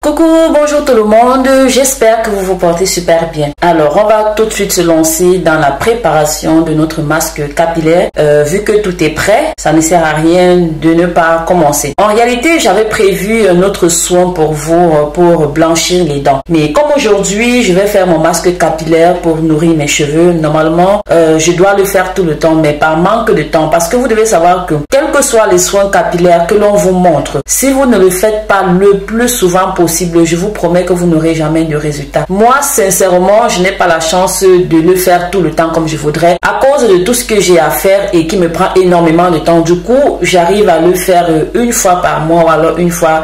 Coucou, bonjour tout le monde, j'espère que vous vous portez super bien. Alors, on va tout de suite se lancer dans la préparation de notre masque capillaire. Vu que tout est prêt, ça ne sert à rien de ne pas commencer. En réalité, j'avais prévu un autre soin pour vous, pour blanchir les dents. Mais comme aujourd'hui, je vais faire mon masque capillaire pour nourrir mes cheveux, normalement, je dois le faire tout le temps, mais par manque de temps. Parce que vous devez savoir que, quels que soient les soins capillaires que l'on vous montre, si vous ne le faites pas le plus souvent possible, je vous promets que vous n'aurez jamais de résultat. Moi, sincèrement, je n'ai pas la chance de le faire tout le temps comme je voudrais à cause de tout ce que j'ai à faire et qui me prend énormément de temps. Du coup, j'arrive à le faire une fois par mois ou alors une fois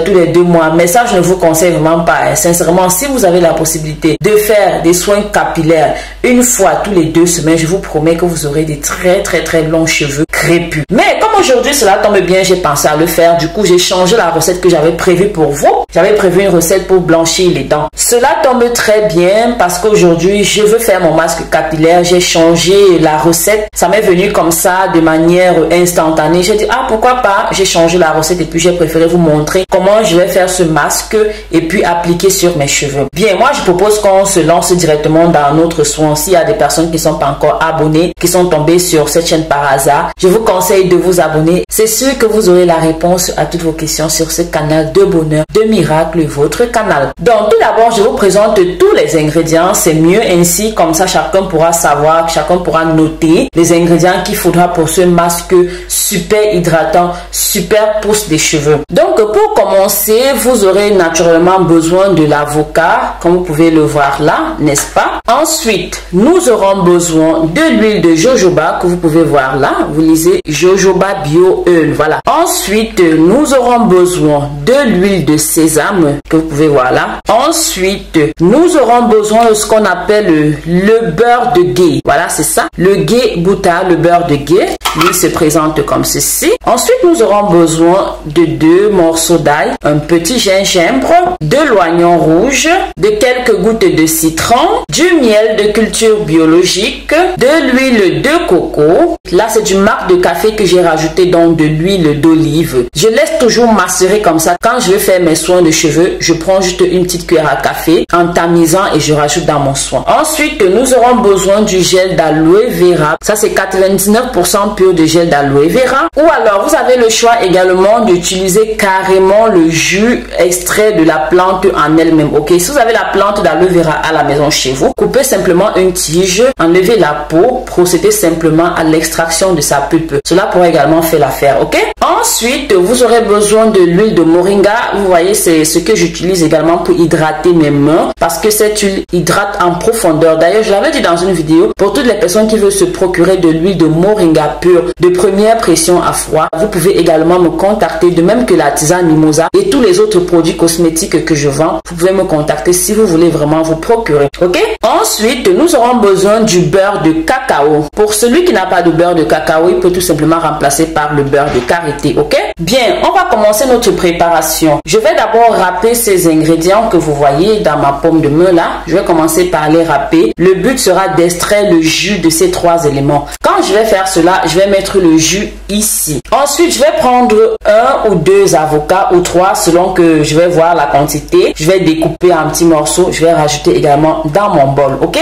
tous les 2 mois. Mais ça, je ne vous conseille vraiment pas. Sincèrement, si vous avez la possibilité de faire des soins capillaires une fois tous les 2 semaines, je vous promets que vous aurez des très longs cheveux crépus. Mais comme aujourd'hui, cela tombe bien, j'ai pensé à le faire. Du coup, j'ai changé la recette que j'avais prévue pour vous. J'avais prévu une recette pour blanchir les dents. Cela tombe très bien parce qu'aujourd'hui, je veux faire mon masque capillaire. J'ai changé la recette. Ça m'est venu comme ça de manière instantanée. J'ai dit, ah, pourquoi pas? J'ai changé la recette et puis j'ai préféré vous montrer comment je vais faire ce masque et puis appliquer sur mes cheveux. Bien, moi, je propose qu'on se lance directement dans notre soin. S'il y a des personnes qui ne sont pas encore abonnées, qui sont tombées sur cette chaîne par hasard, je vous conseille de vous abonner. C'est sûr que vous aurez la réponse à toutes vos questions sur ce canal de bonheur, de miracle, votre canal. Donc, tout d'abord, je vous présente tous les ingrédients. C'est mieux ainsi, comme ça, chacun pourra savoir, chacun pourra noter les ingrédients qu'il faudra pour ce masque super hydratant, super pousse des cheveux. Donc, pour commencer, vous aurez naturellement besoin de l'avocat, comme vous pouvez le voir là, n'est-ce pas? Ensuite, nous aurons besoin de l'huile de jojoba que vous pouvez voir là. Vous lisez jojoba bio oil, voilà. Ensuite, nous aurons besoin de l'huile de sésame que vous pouvez voir là. Ensuite, nous aurons besoin de ce qu'on appelle le beurre de gué. Voilà, c'est ça. Le gué Bouta, le beurre de gué. Lui se présente comme ceci. Ensuite, nous aurons besoin de 2 morceaux d'ail, un petit gingembre, de l'oignon rouge, de quelques gouttes de citron, du miel de culture biologique, de l'huile de coco. Là, c'est du marc de café que j'ai rajouté, donc de l'huile d'olive. Je laisse toujours macérer comme ça. Quand je vais faire mes soins de cheveux, je prends juste une petite cuillère à café en tamisant et je rajoute dans mon soin. Ensuite, nous aurons besoin du gel d'aloe vera. Ça, c'est 99% pur de gel d'aloe vera. Ou alors, vous avez le choix également d'utiliser carrément le jus extrait de la plante en elle-même. Ok, si vous avez la plante d'aloe vera à la maison chez vous, coupez simplement une tige, enlevez la peau, procédez simplement à l'extraction de sa pulpe. Cela pourrait également faire l'affaire. Ok. Ensuite, vous aurez besoin de l'huile de moringa. Vous voyez, c'est ce que j'utilise également pour hydrater mes mains parce que cette huile hydrate en profondeur. D'ailleurs, je l'avais dit dans une vidéo, pour toutes les personnes qui veulent se procurer de l'huile de moringa pure de première pression à froid, vous pouvez également me contacter, de même que la tisane mimosa et tous les autres produits cosmétiques que je vends. Vous pouvez me contacter si vous voulez vraiment vous procurer. Ok. Ensuite, nous aurons besoin du beurre de cacao. Pour celui qui n'a pas de beurre de cacao, il peut tout simplement remplacer par le beurre de karité. Ok. Bien, on va commencer notre préparation. Je vais d'abord râper ces ingrédients que vous voyez dans ma paume de main là. Je vais commencer par les râper. Le but sera d'extraire le jus de ces 3 éléments. Quand je vais faire cela, je vais mettre le jus ici. Ensuite, je vais prendre 1 ou 2 avocats ou 3 selon que je vais voir la quantité. Je vais découper en petits morceaux. Je vais rajouter également dans mon bol. Ok.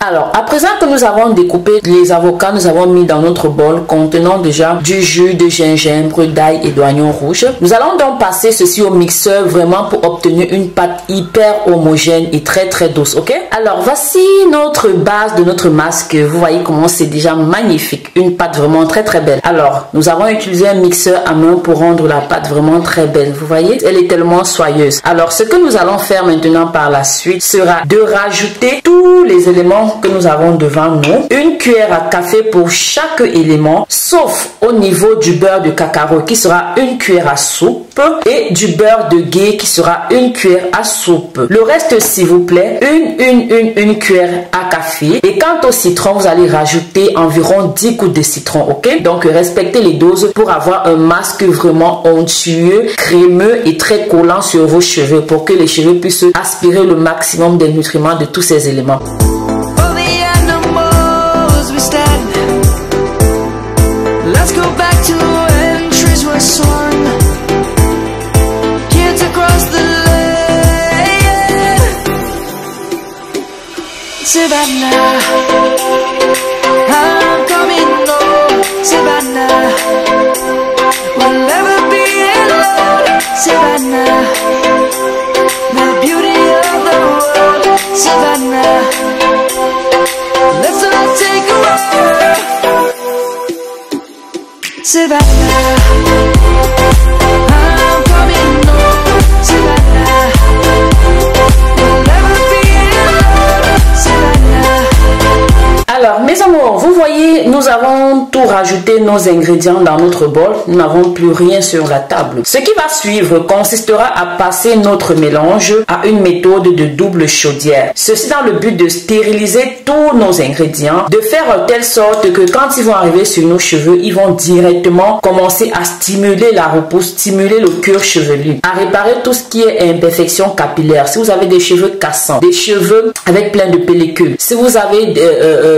Alors, à présent que nous avons découpé les avocats, nous avons mis dans notre bol contenant déjà du jus de gingembre, d'ail et d'oignon rouge. Nous allons donc passer ceci au mixeur vraiment pour obtenir une pâte hyper homogène et très douce, ok? Alors, voici notre base de notre masque. Vous voyez comment c'est déjà magnifique. Une pâte vraiment très belle. Alors, nous avons utilisé un mixeur à main pour rendre la pâte vraiment très belle. Vous voyez? Elle est tellement soyeuse. Alors, ce que nous allons faire maintenant par la suite sera de rajouter tous les éléments que nous avons devant nous. Une cuillère à café pour chaque élément, sauf au niveau du beurre de cacao qui sera une cuillère à soupe et du beurre de gué qui sera une cuillère à soupe. Le reste, s'il vous plaît, une cuillère à café. Et quant au citron, vous allez rajouter environ 10 gouttes de citron, ok? Donc, respectez les doses pour avoir un masque vraiment onctueux, crémeux et très collant sur vos cheveux pour que les cheveux puissent aspirer le maximum des nutriments de tous ces éléments. Kids across the lake Savannah, I'm coming home, Savannah. We'll never be alone, Savannah. The beauty of the world, Savannah. Let's all take a walk, Savannah. I'm coming home, Savannah. We'll never be alone, Savannah. Alors, mes amours, vous voyez, nous avons tout rajouté nos ingrédients dans notre bol. Nous n'avons plus rien sur la table. Ce qui va suivre consistera à passer notre mélange à une méthode de double chaudière. Ceci dans le but de stériliser tous nos ingrédients, de faire de telle sorte que quand ils vont arriver sur nos cheveux, ils vont directement commencer à stimuler la repousse, stimuler le cuir chevelu, à réparer tout ce qui est imperfection capillaire. Si vous avez des cheveux cassants, des cheveux avec plein de pellicules, si vous avez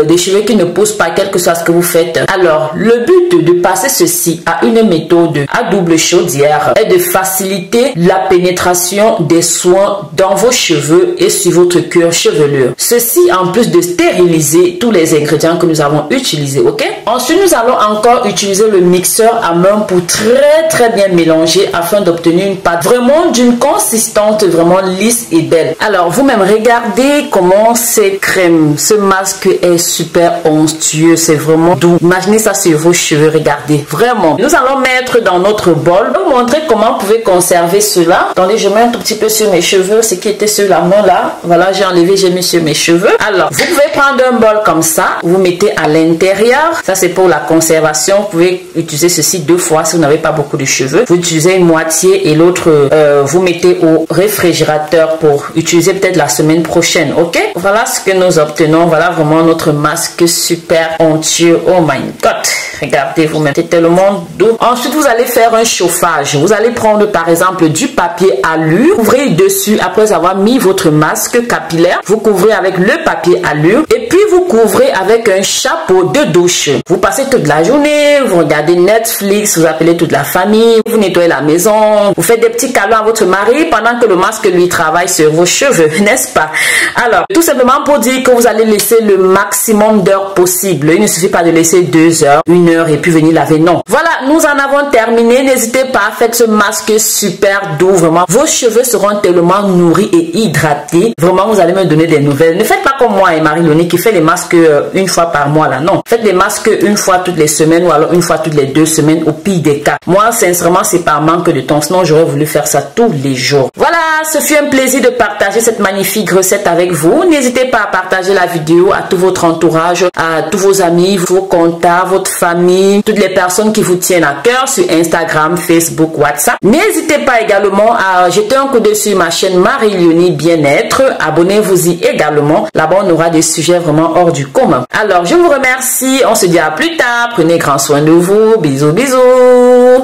des cheveux qui ne poussent pas, quel que soit ce que vous faites, alors le but de passer ceci à une méthode à double chaudière est de faciliter la pénétration des soins dans vos cheveux et sur votre cuir chevelu. Ceci en plus de stériliser tous les ingrédients que nous avons utilisés, ok? Ensuite, nous allons encore utiliser le mixeur à main pour très bien mélanger afin d'obtenir une pâte vraiment d'une consistance vraiment lisse et belle. Alors, vous-même, regardez comment c'est crème. Ce masque est super onctueux, c'est vraiment doux. Imaginez ça sur vos cheveux, regardez, vraiment. Nous allons mettre dans notre bol. Je vais vous montrer comment vous pouvez conserver cela. Attendez, je mets un tout petit peu sur mes cheveux, ce qui était sur la main là. Voilà, j'ai enlevé, j'ai mis sur mes cheveux. Alors, vous pouvez prendre un bol comme ça, vous mettez à l'intérieur. Ça, c'est pour la conservation. Vous pouvez utiliser ceci 2 fois si vous n'avez pas beaucoup de cheveux. Vous utilisez une moitié et l'autre, vous mettez au réfrigérateur pour utiliser peut-être la semaine prochaine, ok? Voilà ce que nous obtenons. Voilà vraiment notre masque super onctueux. Oh my god, regardez vous-même, c'est tellement doux. Ensuite, vous allez faire un chauffage. Vous allez prendre par exemple du papier allure, couvrez dessus après avoir mis votre masque capillaire. Vous couvrez avec le papier allure et puis vous couvrez avec un chapeau de douche. Vous passez toute la journée, vous regardez Netflix, vous appelez toute la famille, vous nettoyez la maison, vous faites des petits câlins à votre mari pendant que le masque lui travaille sur vos cheveux, n'est-ce pas? Alors, tout simplement pour dire que vous allez laisser le maximum d'heures possible. Il ne suffit pas de laisser 2 heures, 1 heure et puis venir laver. Non. Voilà, nous en avons terminé. N'hésitez pas à faire ce masque super doux. Vraiment, vos cheveux seront tellement nourris et hydratés. Vraiment, vous allez me donner des nouvelles. Ne faites pas comme moi et Marie-Léonie qui fait les masques une fois par mois là. Non. Faites les masques une fois toutes les semaines ou alors une fois toutes les 2 semaines au pire des cas. Moi, sincèrement, c'est par manque de temps. Sinon, j'aurais voulu faire ça tous les jours. Voilà, ce fut un plaisir de partager cette magnifique recette avec vous. N'hésitez pas à partager la vidéo à tout votre entourage, à tous vos amis, vos contacts, votre famille, toutes les personnes qui vous tiennent à cœur sur Instagram, Facebook, WhatsApp. N'hésitez pas également à jeter un coup d'œil sur ma chaîne Marie-Léonie Bien-être. Abonnez-vous-y également. Là-bas, on aura des sujets vraiment hors du commun. Alors, je vous remercie. On se dit à plus tard. Prenez grand soin de vous. Bisous, bisous.